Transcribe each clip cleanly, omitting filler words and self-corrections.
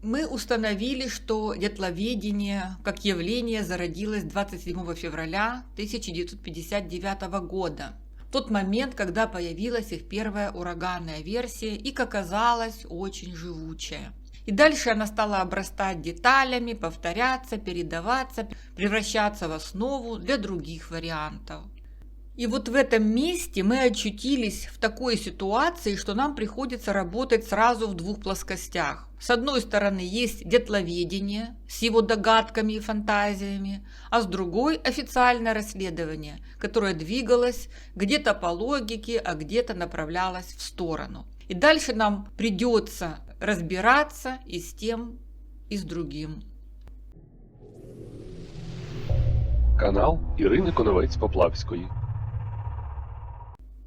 Мы установили, что дятловедение как явление зародилось 27 февраля 1959 года. В тот момент, когда появилась их первая ураганная версия и, как оказалось, очень живучая. И дальше она стала обрастать деталями, повторяться, передаваться, превращаться в основу для других вариантов. И вот в этом месте мы очутились в такой ситуации, что нам приходится работать сразу в двух плоскостях. С одной стороны есть дятловедение с его догадками и фантазиями, а с другой официальное расследование, которое двигалось где-то по логике, а где-то направлялось в сторону. И дальше нам придется разбираться и с тем, и с другим. Канал Ірини Коновець-Поплавської.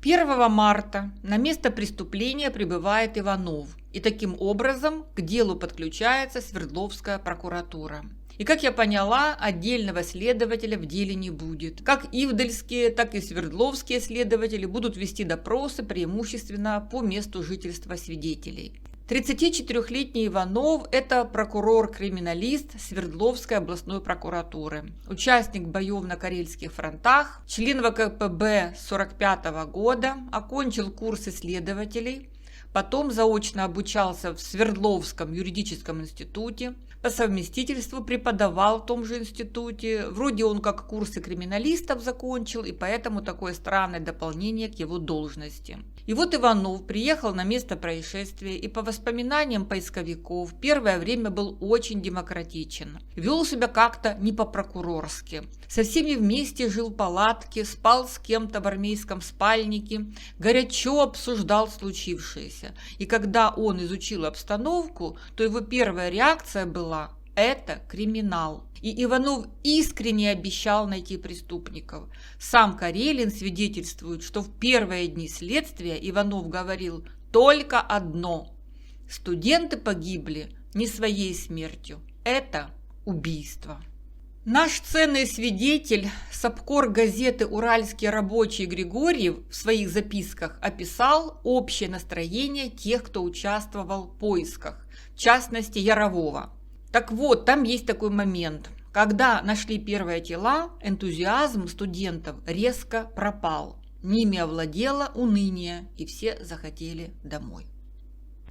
1 марта на место преступления прибывает Иванов, и таким образом к делу подключается Свердловская прокуратура. И, как я поняла, отдельного следователя в деле не будет. Как ивдельские, так и свердловские следователи будут вести допросы преимущественно по месту жительства свидетелей. 34-летний Иванов – это прокурор-криминалист Свердловской областной прокуратуры, участник боев на Карельских фронтах, член ВКПБ 1945 года, окончил курсы следователей, потом заочно обучался в Свердловском юридическом институте, по совместительству преподавал в том же институте, вроде он как курсы криминалистов закончил, и поэтому такое странное дополнение к его должности. И вот Иванов приехал на место происшествия и, по воспоминаниям поисковиков, первое время был очень демократичен. Вел себя как-то не по-прокурорски. Со всеми вместе жил в палатке, спал с кем-то в армейском спальнике, горячо обсуждал случившееся. И когда он изучил обстановку, то его первая реакция была: это криминал. И Иванов искренне обещал найти преступников. Сам Карелин свидетельствует, что в первые дни следствия Иванов говорил только одно: студенты погибли не своей смертью, это убийство. Наш ценный свидетель, сапкор газеты «Уральские рабочие» Григорьев в своих записках описал общее настроение тех, кто участвовал в поисках, в частности Ярового. Так вот, там есть такой момент. Когда нашли первые тела, энтузиазм студентов резко пропал. Ними овладело уныние, и все захотели домой.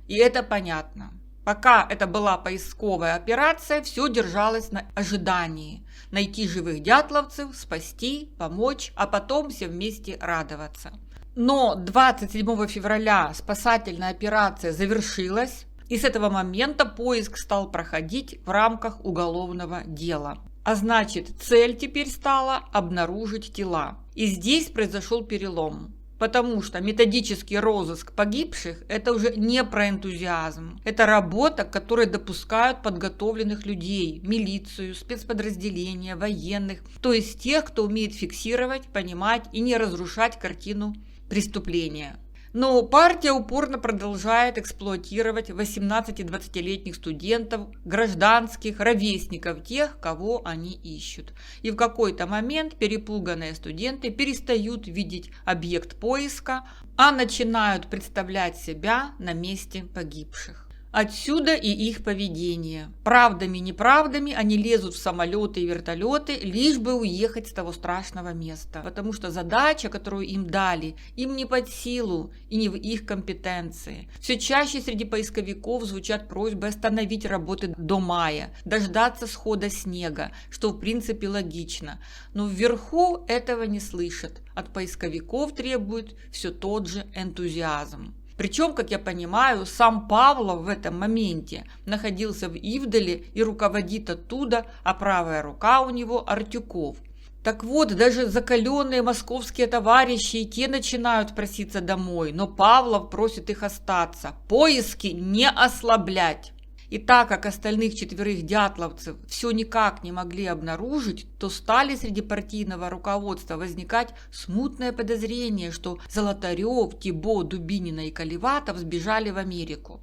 И это понятно. Пока это была поисковая операция, все держалось на ожидании. Найти живых дятловцев, спасти, помочь, а потом все вместе радоваться. Но 27 февраля спасательная операция завершилась. И с этого момента поиск стал проходить в рамках уголовного дела. А значит, цель теперь стала обнаружить тела. И здесь произошел перелом. Потому что методический розыск погибших – это уже не про энтузиазм. Это работа, к которой допускают подготовленных людей, милицию, спецподразделения, военных. То есть тех, кто умеет фиксировать, понимать и не разрушать картину преступления. Но партия упорно продолжает эксплуатировать 18-20-летних студентов, гражданских, ровесников тех, кого они ищут. И в какой-то момент перепуганные студенты перестают видеть объект поиска, а начинают представлять себя на месте погибших. Отсюда и их поведение. Правдами-неправдами они лезут в самолеты и вертолеты, лишь бы уехать с того страшного места. Потому что задача, которую им дали, им не под силу и не в их компетенции. Все чаще среди поисковиков звучат просьбы остановить работы до мая, дождаться схода снега, что в принципе логично. Но вверху этого не слышат. От поисковиков требуют все тот же энтузиазм. Причем, как я понимаю, сам Павлов в этом моменте находился в Ивделе и руководит оттуда, а правая рука у него Артюков. Так вот, даже закаленные московские товарищи и те начинают проситься домой, но Павлов просит их остаться, поиски не ослаблять. И так как остальных 4 дятловцев все никак не могли обнаружить, то стали среди партийного руководства возникать смутное подозрение, что Золотарев, Тибо, Дубинина и Колеватов сбежали в Америку.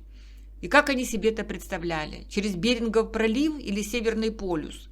И как они себе это представляли? Через Берингов пролив или Северный полюс?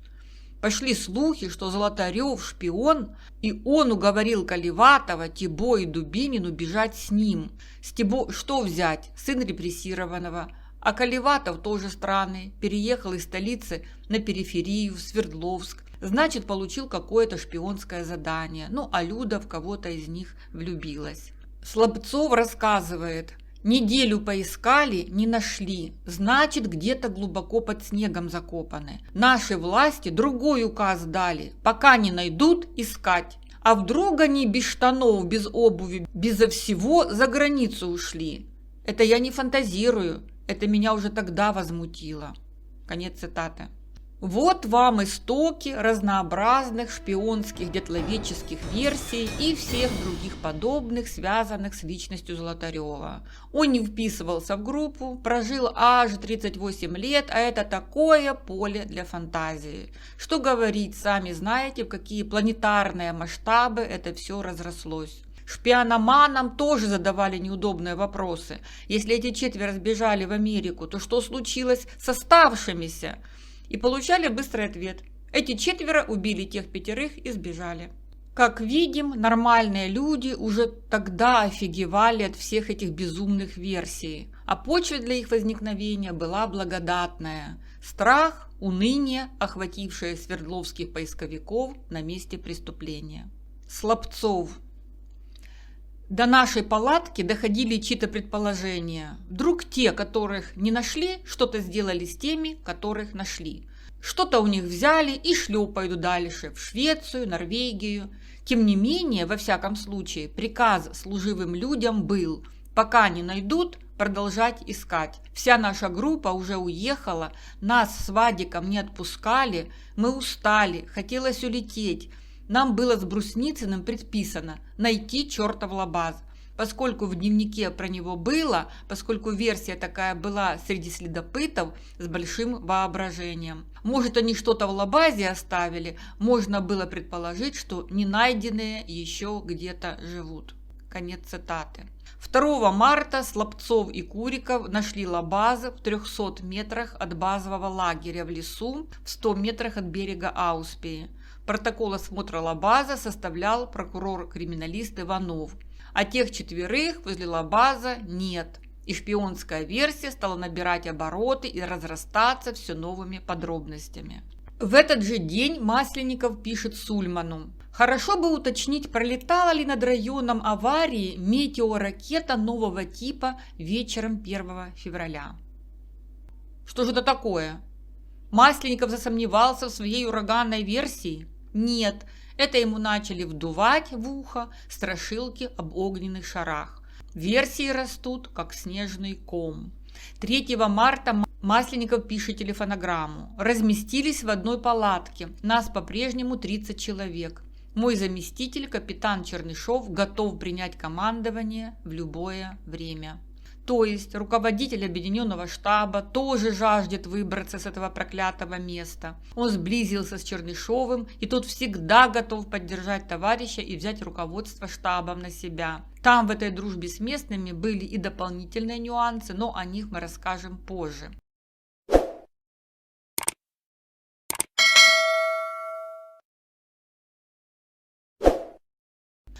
Пошли слухи, что Золотарев шпион, и он уговорил Колеватова, Тибо и Дубинину бежать с ним. С Тибо что взять? Сын репрессированного. А Колеватов тоже странный, переехал из столицы на периферию, в Свердловск, значит, получил какое-то шпионское задание, ну а Люда в кого-то из них влюбилась. Слабцов рассказывает: неделю поискали, не нашли, значит, где-то глубоко под снегом закопаны. Наши власти другой указ дали: пока не найдут, искать. А вдруг они без штанов, без обуви, безо всего за границу ушли? Это я не фантазирую, это меня уже тогда возмутило. Конец цитаты. Вот вам истоки разнообразных шпионских дятловеческих версий и всех других подобных, связанных с личностью Золотарева. Он не вписывался в группу, прожил аж 38 лет, а это такое поле для фантазии. Что говорить, сами знаете, в какие планетарные масштабы это все разрослось. Шпиономанам тоже задавали неудобные вопросы. Если эти 4 сбежали в Америку, то что случилось с оставшимися? И получали быстрый ответ: эти 4 убили тех 5 и сбежали. Как видим, нормальные люди уже тогда офигевали от всех этих безумных версий, а почва для их возникновения была благодатная. Страх, уныние, охватившее свердловских поисковиков на месте преступления. Слабцов. До нашей палатки доходили чьи-то предположения. Вдруг те, которых не нашли, что-то сделали с теми, которых нашли. Что-то у них взяли и шлепают дальше, в Швецию, Норвегию. Тем не менее, во всяком случае, приказ служивым людям был: пока не найдут, продолжать искать. Вся наша группа уже уехала, нас с Вадиком не отпускали, мы устали, хотелось улететь. Нам было с Брусницыным предписано найти чертов лабаз. Поскольку в дневнике про него было, поскольку версия такая была среди следопытов с большим воображением. Может, они что-то в лабазе оставили, можно было предположить, что не найденные еще где-то живут. Конец цитаты. 2 марта Слабцов и Куриков нашли лабазы в 300 метрах от базового лагеря в лесу, в 100 метрах от берега Ауспии. Протокол осмотра лабаза составлял прокурор-криминалист Иванов, а тех 4 возле лабаза нет. И шпионская версия стала набирать обороты и разрастаться все новыми подробностями. В этот же день Масленников пишет Сульману: хорошо бы уточнить, пролетала ли над районом аварии метеоракета нового типа вечером 1 февраля. Что же это такое? Масленников засомневался в своей ураганной версии? Нет, это ему начали вдувать в ухо страшилки об огненных шарах. Версии растут, как снежный ком. 3 марта Масленников пишет телефонограмму: разместились в одной палатке, нас по-прежнему 30 человек. Мой заместитель, капитан Чернышов, готов принять командование в любое время. То есть руководитель объединенного штаба тоже жаждет выбраться с этого проклятого места. Он сблизился с Чернышовым, и тот всегда готов поддержать товарища и взять руководство штабом на себя. Там в этой дружбе с местными были и дополнительные нюансы, но о них мы расскажем позже.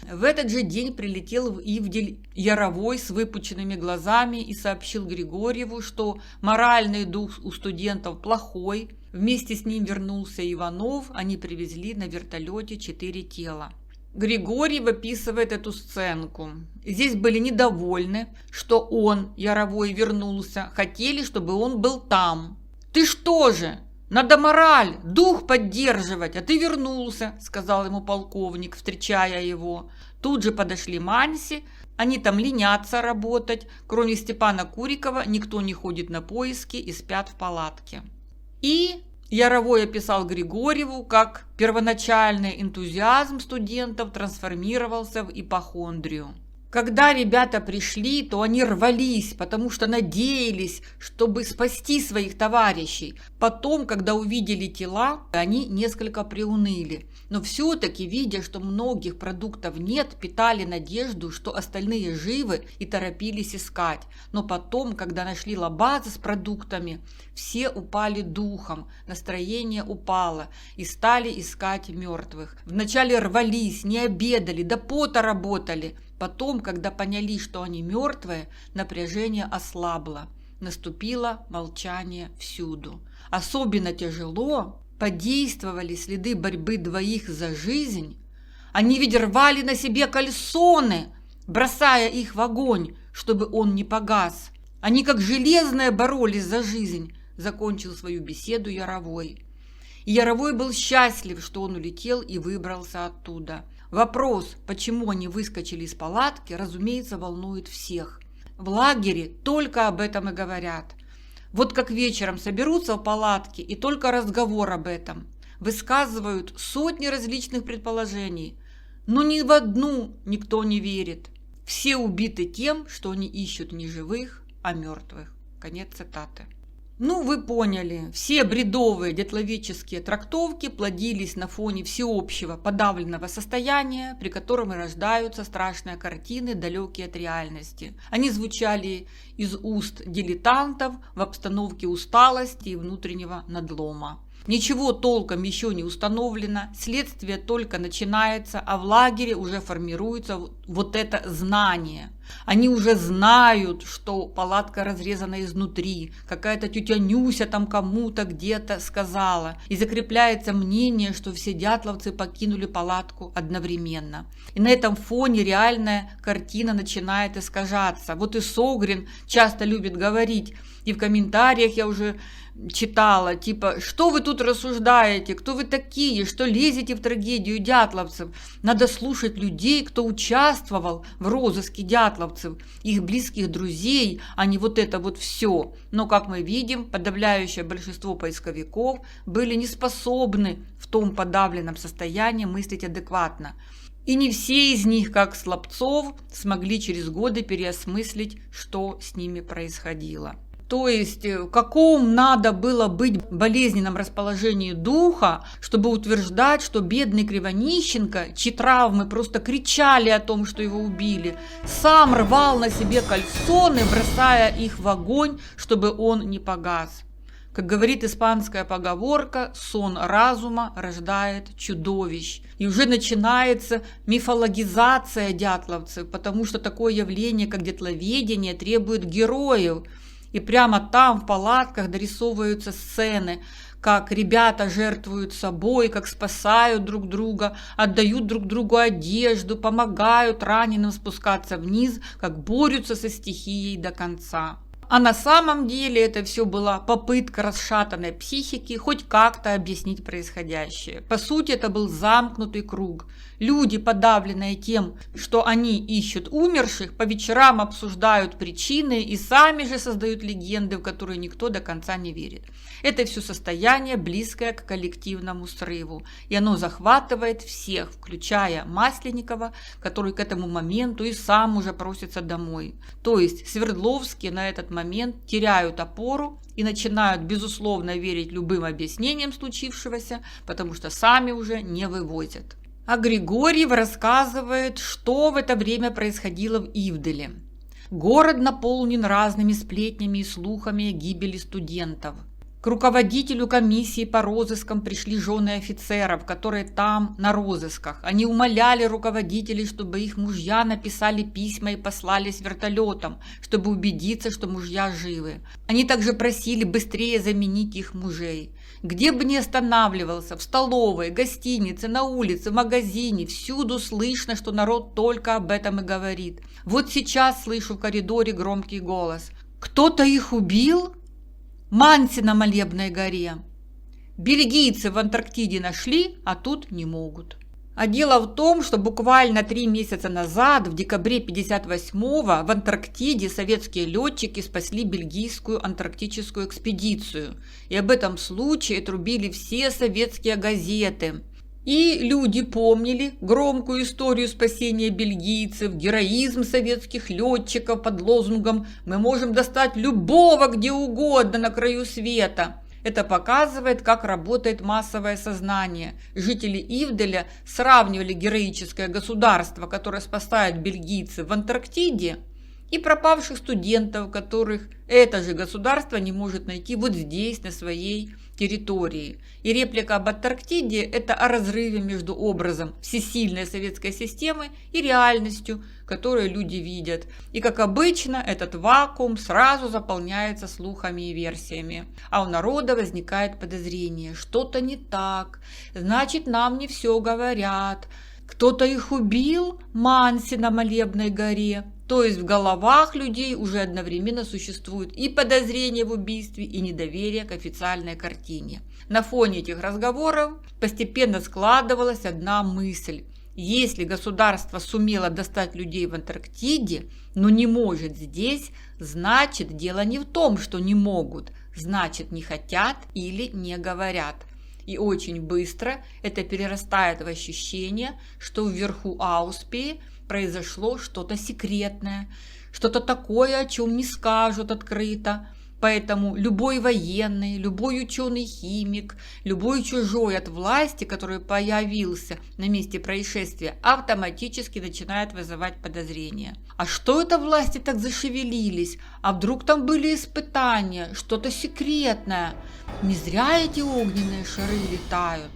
В этот же день прилетел в Ивдель Яровой с выпученными глазами и сообщил Григорьеву, что моральный дух у студентов плохой. Вместе с ним вернулся Иванов, они привезли на вертолете 4 тела. Григорьев описывает эту сценку. Здесь были недовольны, что он, Яровой, вернулся, хотели, чтобы он был там. «Ты что же? Надо мораль, дух поддерживать, а ты вернулся», — сказал ему полковник, встречая его. Тут же подошли Манси, они там ленятся работать. Кроме Степана Курикова никто не ходит на поиски и спят в палатке. И Яровой описал Григорьеву, как первоначальный энтузиазм студентов трансформировался в ипохондрию. Когда ребята пришли, то они рвались, потому что надеялись, чтобы спасти своих товарищей. Потом, когда увидели тела, они несколько приуныли. Но все-таки, видя, что многих продуктов нет, питали надежду, что остальные живы, и торопились искать. Но потом, когда нашли лабазы с продуктами, все упали духом, настроение упало, и стали искать мертвых. Вначале рвались, не обедали, до пота работали. Потом, когда поняли, что они мертвые, напряжение ослабло. Наступило молчание всюду. Особенно тяжело подействовали следы борьбы двоих за жизнь. Они ведь рвали на себе кальсоны, бросая их в огонь, чтобы он не погас. Они как железные боролись за жизнь, закончил свою беседу Яровой. И Яровой был счастлив, что он улетел и выбрался оттуда. Вопрос, почему они выскочили из палатки, разумеется, волнует всех. В лагере только об этом и говорят. Вот как вечером соберутся в палатке, и только разговор об этом. Высказывают сотни различных предположений, но ни в одну никто не верит. Все убиты тем, что они ищут не живых, а мертвых. Конец цитаты. Ну, вы поняли, все бредовые дятловеческие трактовки плодились на фоне всеобщего подавленного состояния, при котором и рождаются страшные картины, далекие от реальности. Они звучали из уст дилетантов в обстановке усталости и внутреннего надлома. Ничего толком еще не установлено, следствие только начинается, а в лагере уже формируется вот это знание. Они уже знают, что палатка разрезана изнутри, какая-то тетя Нюся там кому-то где-то сказала, и закрепляется мнение, что все дятловцы покинули палатку одновременно. И на этом фоне реальная картина начинает искажаться. Вот и Согрин часто любит говорить, и в комментариях я уже читала, типа, что вы тут рассуждаете, кто вы такие, что лезете в трагедию дятловцев. Надо слушать людей, кто участвовал в розыске дятловцев, их близких друзей, а не вот это вот все. Но, как мы видим, подавляющее большинство поисковиков были не способны в том подавленном состоянии мыслить адекватно. И не все из них, как Слабцов, смогли через годы переосмыслить, что с ними происходило. То есть в каком надо было быть болезненном расположении духа, чтобы утверждать, что бедный Кривонищенко, чьи травмы просто кричали о том, что его убили, сам рвал на себе кальсоны, бросая их в огонь, чтобы он не погас. Как говорит испанская поговорка, сон разума рождает чудовищ. И уже начинается мифологизация дятловцев, потому что такое явление, как дятловедение, требует героев. И прямо там, в палатках, дорисовываются сцены, как ребята жертвуют собой, как спасают друг друга, отдают друг другу одежду, помогают раненым спускаться вниз, как борются со стихией до конца. А на самом деле это все была попытка расшатанной психики хоть как-то объяснить происходящее. По сути, это был замкнутый круг. Люди, подавленные тем, что они ищут умерших, по вечерам обсуждают причины и сами же создают легенды, в которые никто до конца не верит. Это все состояние, близкое к коллективному срыву. И оно захватывает всех, включая Масленникова, который к этому моменту и сам уже просится домой. То есть Свердловские на этот момент теряют опору и начинают безусловно верить любым объяснениям случившегося, потому что сами уже не вывозят. А Григорьев рассказывает, что в это время происходило в Ивделе. Город наполнен разными сплетнями и слухами о гибели студентов. К руководителю комиссии по розыскам пришли жены офицеров, которые там на розысках. Они умоляли руководителей, чтобы их мужья написали письма и послали с вертолетом, чтобы убедиться, что мужья живы. Они также просили быстрее заменить их мужей. Где бы ни останавливался, в столовой, гостинице, на улице, в магазине, всюду слышно, что народ только об этом и говорит. Вот сейчас слышу в коридоре громкий голос. «Кто-то их убил? Манси на Молебной горе. Бельгийцы в Антарктиде нашли, а тут не могут». А дело в том, что буквально 3 месяца назад, в декабре 1958-го, в Антарктиде советские летчики спасли бельгийскую антарктическую экспедицию. И об этом случае трубили все советские газеты. И люди помнили громкую историю спасения бельгийцев, героизм советских летчиков под лозунгом «Мы можем достать любого где угодно на краю света». Это показывает, как работает массовое сознание. Жители Ивделя сравнивали героическое государство, которое спасает бельгийцев в Антарктиде, и пропавших студентов, которых это же государство не может найти вот здесь, на своей территории. И реплика об Антарктиде – это о разрыве между образом всесильной советской системы и реальностью, которую люди видят. И, как обычно, этот вакуум сразу заполняется слухами и версиями. А у народа возникает подозрение: что-то не так, значит, нам не все говорят. Кто-то их убил, Манси на Молебной горе. То есть в головах людей уже одновременно существует и подозрение в убийстве, и недоверие к официальной картине. На фоне этих разговоров постепенно складывалась одна мысль: если государство сумело достать людей в Антарктиде, но не может здесь, значит, дело не в том, что не могут, значит, не хотят или не говорят. И очень быстро это перерастает в ощущение, что вверху Ауспии произошло что-то секретное, что-то такое, о чем не скажут открыто. Поэтому любой военный, любой ученый-химик, любой чужой от власти, который появился на месте происшествия, автоматически начинает вызывать подозрения. А что это власти так зашевелились? А вдруг там были испытания, что-то секретное? Не зря эти огненные шары летают.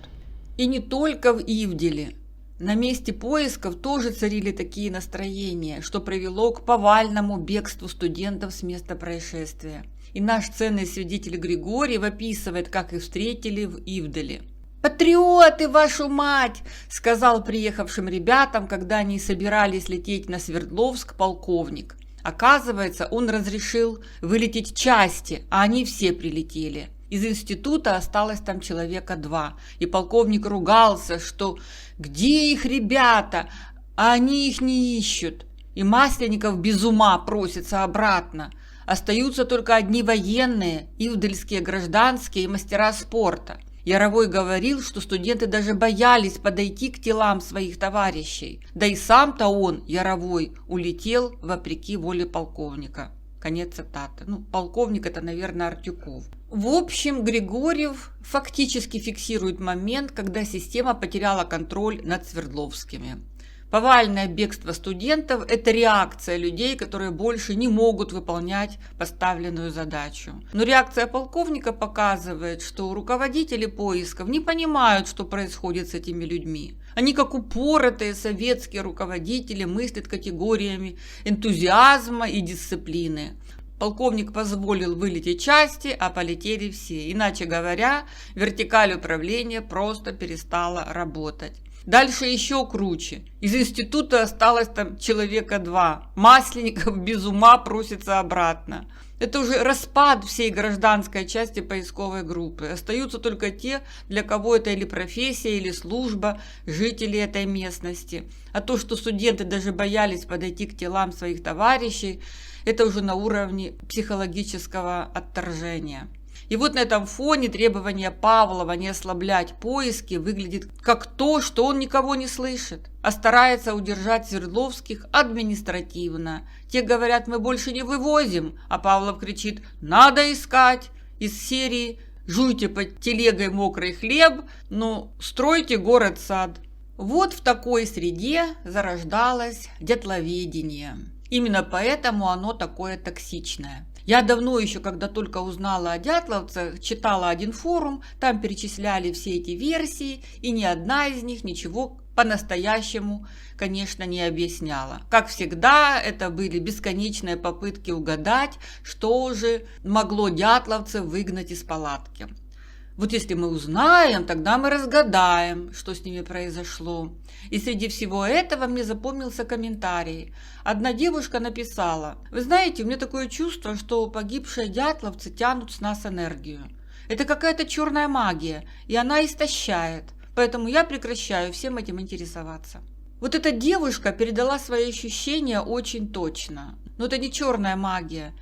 И не только в Ивделе. На месте поисков тоже царили такие настроения, что привело к повальному бегству студентов с места происшествия. И наш ценный свидетель Григорьев описывает, как их встретили в Ивделе. «Патриоты, вашу мать!» – сказал приехавшим ребятам, когда они собирались лететь на Свердловск, полковник. Оказывается, он разрешил вылететь части, а они все прилетели. Из института осталось там человека 2, и полковник ругался, что «где их ребята, а они их не ищут». И Масленников без ума просится обратно. Остаются только одни военные, ивдельские гражданские и мастера спорта. Яровой говорил, что студенты даже боялись подойти к телам своих товарищей. Да и сам-то он, Яровой, улетел вопреки воле полковника. Конец цитаты. Полковник это, наверное, Артюков. В общем, Григорьев фактически фиксирует момент, когда система потеряла контроль над Свердловскими. Повальное бегство студентов – это реакция людей, которые больше не могут выполнять поставленную задачу. Но реакция полковника показывает, что руководители поисков не понимают, что происходит с этими людьми. Они, как упоротые советские руководители, мыслят категориями энтузиазма и дисциплины. Полковник позволил вылететь части, а полетели все. Иначе говоря, вертикаль управления просто перестала работать. Дальше еще круче. Из института осталось там человека 2. Масленников без ума просится обратно. Это уже распад всей гражданской части поисковой группы. Остаются только те, для кого это или профессия, или служба, жители этой местности. А то, что студенты даже боялись подойти к телам своих товарищей, это уже на уровне психологического отторжения. И вот на этом фоне требование Павлова не ослаблять поиски выглядит как то, что он никого не слышит, а старается удержать Свердловских административно. Те говорят: мы больше не вывозим, а Павлов кричит: надо искать. Из серии «жуйте под телегой мокрый хлеб, но стройте город-сад». Вот в такой среде зарождалось дятловедение. Именно поэтому оно такое токсичное. Я давно еще, когда только узнала о дятловцах, читала один форум, там перечисляли все эти версии, и ни одна из них ничего по-настоящему, конечно, не объясняла. Как всегда, это были бесконечные попытки угадать, что же могло дятловцев выгнать из палатки. Вот если мы узнаем, тогда мы разгадаем, что с ними произошло. И среди всего этого мне запомнился комментарий. Одна девушка написала: вы знаете, у меня такое чувство, что погибшие дятловцы тянут с нас энергию. Это какая-то черная магия, и она истощает. Поэтому я прекращаю всем этим интересоваться. Вот эта девушка передала свои ощущения очень точно. Но это не черная магия.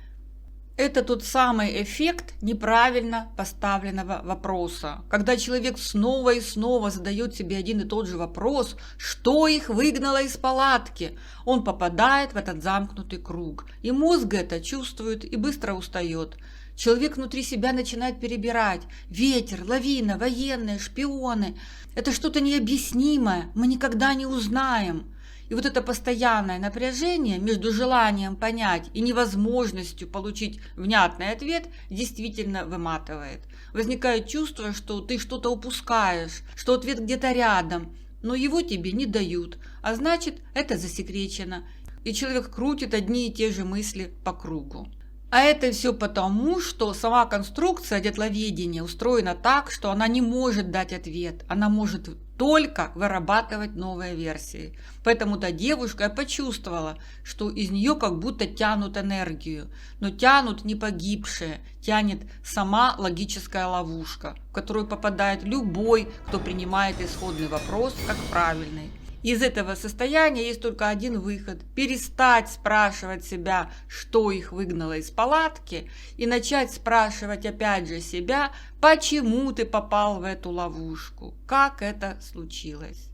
Это тот самый эффект неправильно поставленного вопроса, когда человек снова и снова задает себе один и тот же вопрос, что их выгнало из палатки. Он попадает в этот замкнутый круг, и мозг это чувствует и быстро устает. Человек внутри себя начинает перебирать: ветер, лавина, военные, шпионы. Это что-то необъяснимое, мы никогда не узнаем. И вот это постоянное напряжение между желанием понять и невозможностью получить внятный ответ действительно выматывает. Возникает чувство, что ты что-то упускаешь, что ответ где-то рядом, но его тебе не дают, а значит, это засекречено, и человек крутит одни и те же мысли по кругу. А это все потому, что сама конструкция дятловедения устроена так, что она не может дать ответ, она может только вырабатывать новые версии. Поэтому та девушка почувствовала, что из нее как будто тянут энергию, но тянут не погибшие, тянет сама логическая ловушка, в которую попадает любой, кто принимает исходный вопрос как правильный. Из этого состояния есть только один выход – перестать спрашивать себя, что их выгнало из палатки, и начать спрашивать опять же себя, почему ты попал в эту ловушку, как это случилось.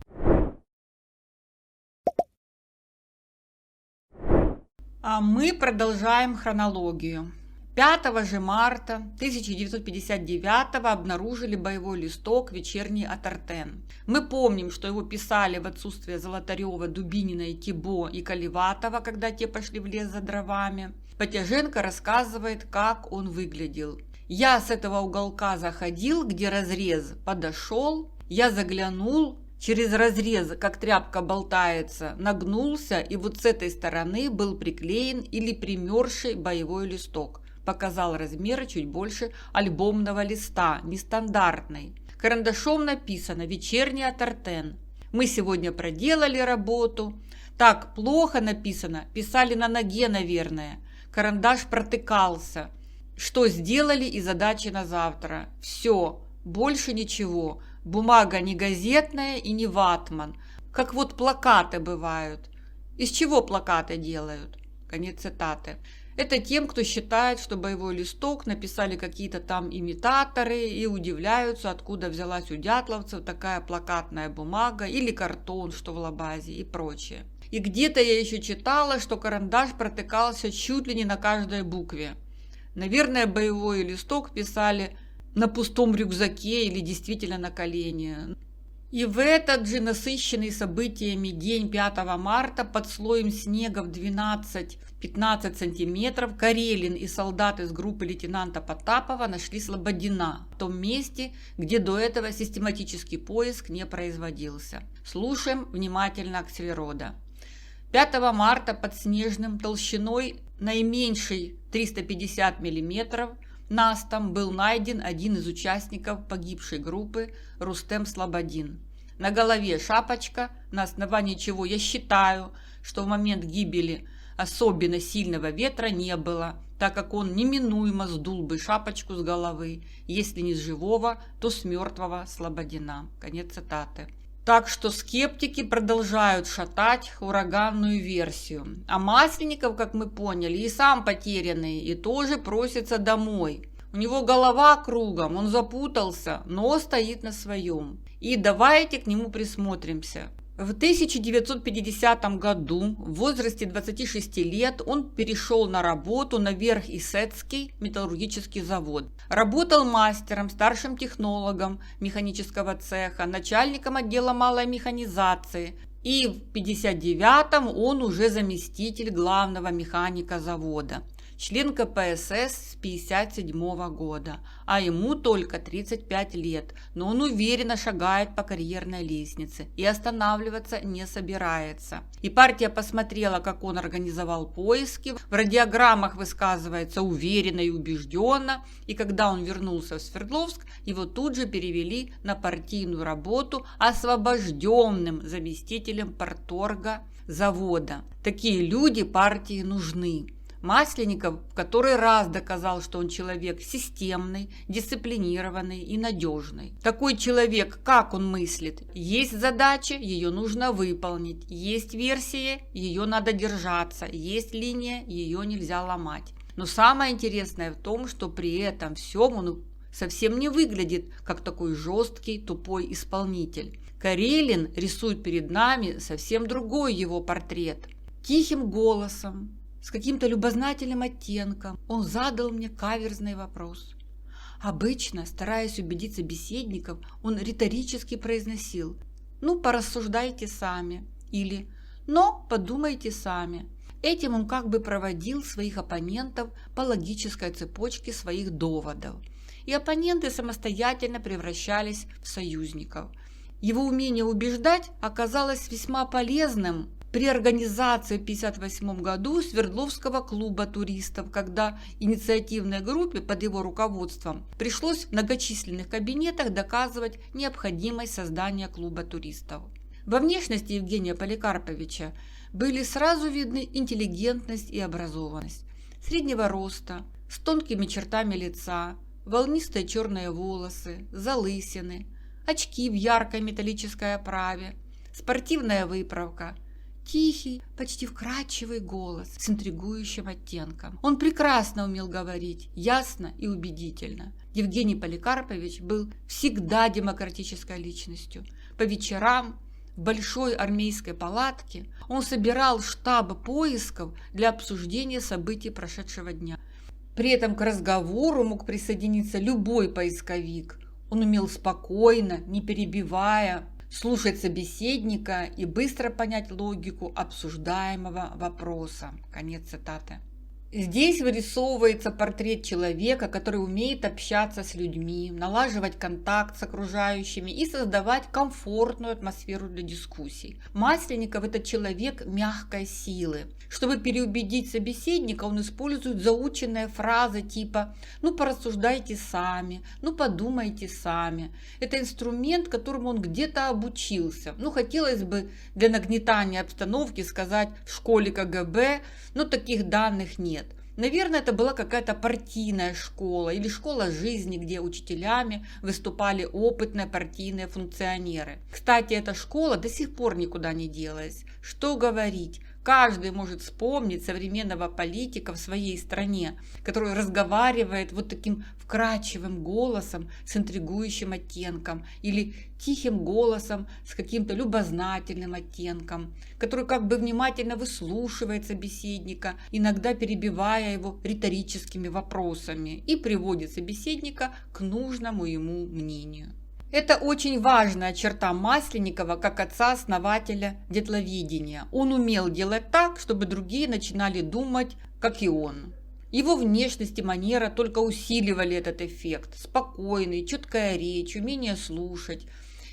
А мы продолжаем хронологию. 5 же марта 1959 обнаружили боевой листок «Вечерний Атартен». Мы помним, что его писали в отсутствие Золотарева, Дубинина и Тибо и Колеватова, когда те пошли в лес за дровами. Потяженко рассказывает, как он выглядел. «Я с этого уголка заходил, где разрез, подошел, я заглянул, через разрез, как тряпка болтается, нагнулся, и вот с этой стороны был приклеен или примерзший боевой листок. Показал размеры чуть больше альбомного листа, нестандартный. Карандашом написано «Вечерний Атартен». Мы сегодня проделали работу. Так плохо написано, писали на ноге, наверное. Карандаш протыкался. Что сделали и задачи на завтра. Все, больше ничего. Бумага не газетная и не ватман. Как вот плакаты бывают. Из чего плакаты делают? Конец цитаты. Это тем, кто считает, что боевой листок написали какие-то там имитаторы и удивляются, откуда взялась у дятловцев такая плакатная бумага или картон, что в Лабазе и прочее. И где-то я еще читала, что карандаш протыкался чуть ли не на каждой букве. Наверное, боевой листок писали на пустом рюкзаке или действительно на колене. И в этот же насыщенный событиями день 5 марта под слоем снега в 12-15 сантиметров Карелин и солдаты из группы лейтенанта Потапова нашли Слободина, в том месте, где до этого систематический поиск не производился. Слушаем внимательно Аксельрода. 5 марта под снежным толщиной наименьшей 350 мм настом был найден один из участников погибшей группы Рустем Слободин. На голове шапочка, на основании чего я считаю, что в момент гибели особенно сильного ветра не было, так как он неминуемо сдул бы шапочку с головы, если не с живого, то с мертвого Слободина. Конец цитаты. Так что скептики продолжают шатать ураганную версию. А Масленников, как мы поняли, и сам потерянный, и тоже просится домой. У него голова кругом, он запутался, но стоит на своем. И давайте к нему присмотримся. В 1950 году, в возрасте 26 лет, он перешел на работу на Верх-Исетский металлургический завод. Работал мастером, старшим технологом механического цеха, начальником отдела малой механизации. И в 1959 он уже заместитель главного механика завода. Член КПСС с 1957 года, а ему только 35 лет, но он уверенно шагает по карьерной лестнице и останавливаться не собирается. И партия посмотрела, как он организовал поиски, в радиограммах высказывается уверенно и убежденно, и когда он вернулся в Свердловск, его тут же перевели на партийную работу освобожденным заместителем парторга завода. Такие люди партии нужны. Масленников в который раз доказал, что он человек системный, дисциплинированный и надежный. Такой человек, как он мыслит? Есть задача, ее нужно выполнить. Есть версия, ее надо держаться. Есть линия, ее нельзя ломать. Но самое интересное в том, что при этом всем он совсем не выглядит как такой жесткий, тупой исполнитель. Карелин рисует перед нами совсем другой его портрет. Тихим голосом, с каким-то любознательным оттенком он задал мне каверзный вопрос. Обычно, стараясь убедить собеседников, он риторически произносил: «Ну, порассуждайте сами» или Но подумайте сами. Этим он как бы проводил своих оппонентов по логической цепочке своих доводов. И оппоненты самостоятельно превращались в союзников. Его умение убеждать оказалось весьма полезным при организации в 1958 году Свердловского клуба туристов, когда инициативной группе под его руководством пришлось в многочисленных кабинетах доказывать необходимость создания клуба туристов. Во внешности Евгения Поликарповича были сразу видны интеллигентность и образованность. Среднего роста, с тонкими чертами лица, волнистые черные волосы, залысины, очки в яркой металлической оправе, спортивная выправка, тихий, почти вкрадчивый голос с интригующим оттенком. Он прекрасно умел говорить, ясно и убедительно. Евгений Поликарпович был всегда демократической личностью. По вечерам в большой армейской палатке он собирал штаб поисков для обсуждения событий прошедшего дня. При этом к разговору мог присоединиться любой поисковик. Он умел спокойно, не перебивая, слушать собеседника и быстро понять логику обсуждаемого вопроса. Конец цитаты. Здесь вырисовывается портрет человека, который умеет общаться с людьми, налаживать контакт с окружающими и создавать комфортную атмосферу для дискуссий. Масленников – это человек мягкой силы. Чтобы переубедить собеседника, он использует заученные фразы типа «ну порассуждайте сами», «ну подумайте сами». Это инструмент, которому он где-то обучился. Хотелось бы для нагнетания обстановки сказать «в школе КГБ», но таких данных нет. Наверное, это была какая-то партийная школа или школа жизни, где учителями выступали опытные партийные функционеры. Кстати, эта школа до сих пор никуда не делась. Что говорить? Каждый может вспомнить современного политика в своей стране, который разговаривает вот таким вкрадчивым голосом с интригующим оттенком или тихим голосом с каким-то любознательным оттенком, который как бы внимательно выслушивает собеседника, иногда перебивая его риторическими вопросами и приводит собеседника к нужному ему мнению. Это очень важная черта Масленникова как отца-основателя детловедения. Он умел делать так, чтобы другие начинали думать, как и он. Его внешность и манера только усиливали этот эффект. Спокойный, четкая речь, умение слушать.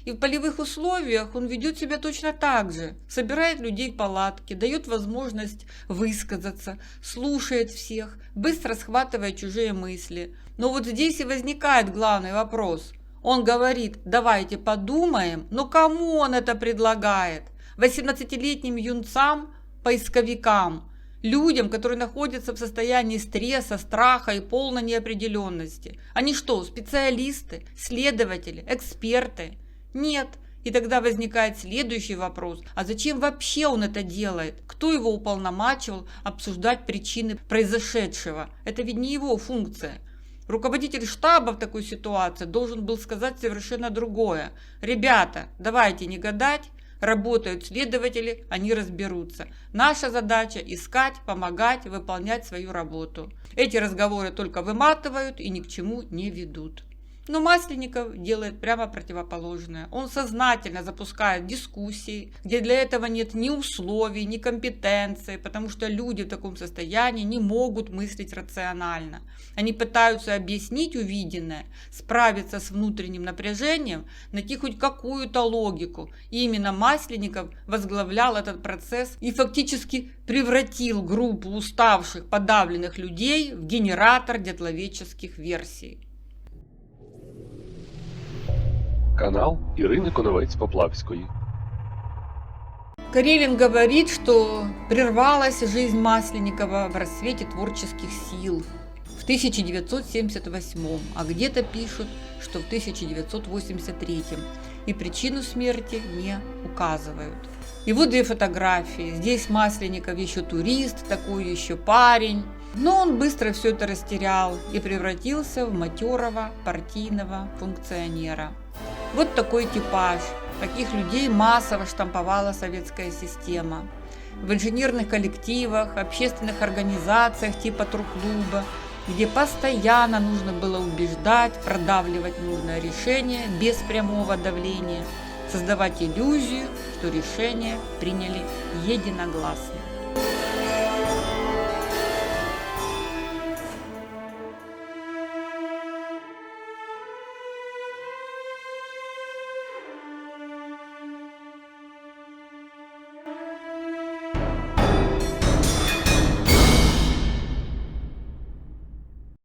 И в полевых условиях он ведет себя точно так же. Собирает людей в палатке, дает возможность высказаться, слушает всех, быстро схватывает чужие мысли. Но вот здесь и возникает главный вопрос. Он говорит, давайте подумаем, но кому он это предлагает? 18-летним юнцам, поисковикам, людям, которые находятся в состоянии стресса, страха и полной неопределенности. Они что, специалисты, следователи, эксперты? Нет. И тогда возникает следующий вопрос. А зачем вообще он это делает? Кто его уполномачивал обсуждать причины произошедшего? Это ведь не его функция. Руководитель штаба в такой ситуации должен был сказать совершенно другое. Ребята, давайте не гадать, работают следователи, они разберутся. Наша задача – искать, помогать, выполнять свою работу. Эти разговоры только выматывают и ни к чему не ведут. Но Масленников делает прямо противоположное. Он сознательно запускает дискуссии, где для этого нет ни условий, ни компетенции, потому что люди в таком состоянии не могут мыслить рационально. Они пытаются объяснить увиденное, справиться с внутренним напряжением, найти хоть какую-то логику. И именно Масленников возглавлял этот процесс и фактически превратил группу уставших, подавленных людей в генератор детловедческих версий. Канал Ірини Коновець-Поплавської. Карелин говорит, что прервалась жизнь Масленникова в рассвете творческих сил в 1978, а где-то пишут, что в 1983, и причину смерти не указывают. И вот две фотографии. Здесь Масленников еще турист, такой еще парень. Но он быстро все это растерял и превратился в матерого партийного функционера. Вот такой типаж. Таких людей массово штамповала советская система. В инженерных коллективах, общественных организациях типа турклуба, где постоянно нужно было убеждать, продавливать нужное решение без прямого давления, создавать иллюзию, что решение приняли единогласно.